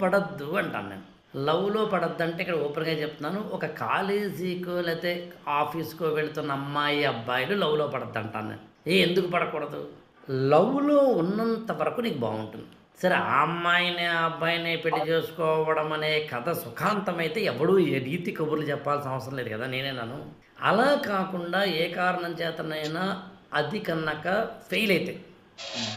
పడొద్దు అంటాను నేను. లవ్‌లో పడొద్దంటే ఇక్కడ ఓపెన్‌గా చెప్తున్నాను. ఒక కాలేజీకో లేతే ఆఫీస్‌కో వెళ్తున్న అమ్మాయి, అబ్బాయిలు లవ్‌లో పడొద్దంటాను నేను. ఎందుకు పడకూడదు? లవ్‌లో ఉన్నంత వరకు నీకు బావుంటుంది. సరే ఆ అమ్మాయిని, ఆ అబ్బాయిని పెళ్లి చేసుకోవడం అనే కథ సుఖాంతమైతే ఎవడు ఏ నీతి కబుర్లు చెప్పాల్సిన అవసరం లేదు కదా! నేనేనను. అలా కాకుండా ఏ కారణం చేతనైనా అది కనుక ఫెయిల్ అయితే,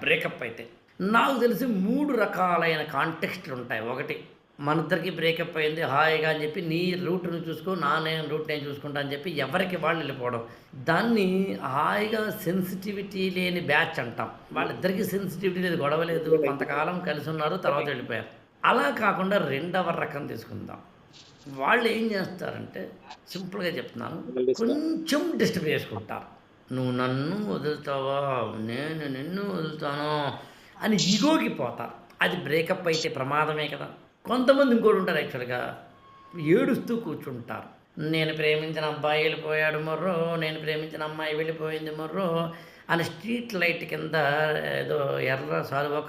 బ్రేకప్ అయితే, నాకు తెలిసి 3 రకాలైన కాంటెక్స్ట్‌లుంటాయి. ఒకటి మనిద్దరికి బ్రేకప్ అయింది హాయిగా అని చెప్పి నీ రూట్ నువ్వు చూసుకో, నేను రూట్ నేను చూసుకుంటా అని చెప్పి ఎవరికి వాళ్ళు వెళ్ళిపోవడం. దాన్ని హాయిగా సెన్సిటివిటీ లేని బ్యాచ్ అంటాం. వాళ్ళిద్దరికీ సెన్సిటివిటీ లేదు, గొడవ లేదు. కొంతకాలం కలిసున్నారు, తర్వాత వెళ్ళిపోయారు. అలా కాకుండా రెండవ రకం తీసుకుందాం. వాళ్ళు ఏం చేస్తారంటే సింపుల్‌గా చెప్తున్నాను. కొంచెం డిస్టర్బ్ చేసుకుంటారు. "నువ్వు నన్ను వదులుతావా? నేను నిన్ను వదులుతాను" అని ఇగోకి పోతారు. అది బ్రేకప్ అయితే ప్రమాదమే కదా! కొంతమంది ఇంకోడుంటారు యాక్చువల్‌గా. ఏడుస్తూ కూర్చుంటారు. నేను ప్రేమించిన అబ్బాయి ఎళ్ళిపోయాడు మొర్రో, నేను ప్రేమించిన అమ్మాయి వెళ్ళిపోయింది మొర్రో అని స్ట్రీట్ లైట్ కింద ఏదో ఎర్ర శాలువా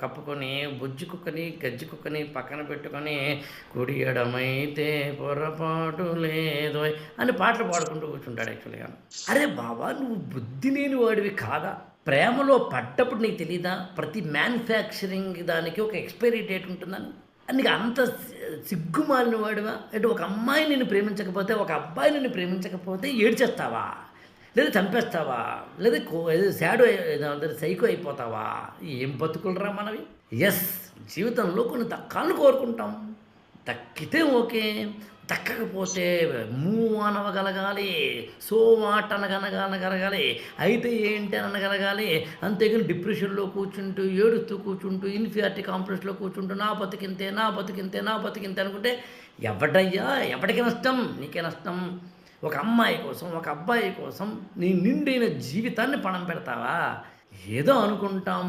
కప్పుకొని, బుజ్జి కుక్కని, గజ్జి కుక్కని పక్కన పెట్టుకొని, కుడి ఎడమైతే పొరపాటు లేదోయ్ అని పాటలు పాడుకుంటూ కూర్చుంటాడు యాక్చువల్‌గా. అరే బాబా! నువ్వు బుద్ధి లేని వాడివి కాదా? ప్రేమలో పడ్డప్పుడు నీకు తెలీదా? ప్రతి మ్యానుఫ్యాక్చరింగ్ దానికి ఒక ఎక్స్‌పైరీ డేట్ ఉంటుందని. నీకు అంత సిగ్గుమాలిన వాడివా? అంటే ఒక అమ్మాయి నిన్ను ప్రేమించకపోతే, ఒక అబ్బాయి నిన్ను ప్రేమించకపోతే ఏడ్చేస్తావా? లేదా చంపేస్తావా? లేదా ఏదో సాడో ఏదంటారు సైకో అయిపోతావా? ఏం బతుకులురా మనవి? యెస్! జీవితంలో కొన్ని దక్కాలని కోరుకుంటాం. దక్కితే ఓకే. దక్కకపోతే మూవ్ ఆన్ అవ్వగలగాలి. సో వాట్ అనగలగాలి. అయితే ఏంటి అని అనగలగాలి. అంతేగాని డిప్రెషన్‌లో కూర్చుంటూ, ఏడుస్తూ కూర్చుంటూ, ఇన్ఫీరియారిటీ కాంప్లెక్స్‌లో కూర్చుంటూ నా బతుకింతే, నా బతుకింతే, నా బతుకింతే అనుకుంటే ఎవడయ్యా? ఎవడికి నష్టం? నీకే నష్టం. ఒక అమ్మాయి కోసం, ఒక అబ్బాయి కోసం నీ నిండైన జీవితాన్ని పణం పెడతావా? ఏదో అనుకుంటాం.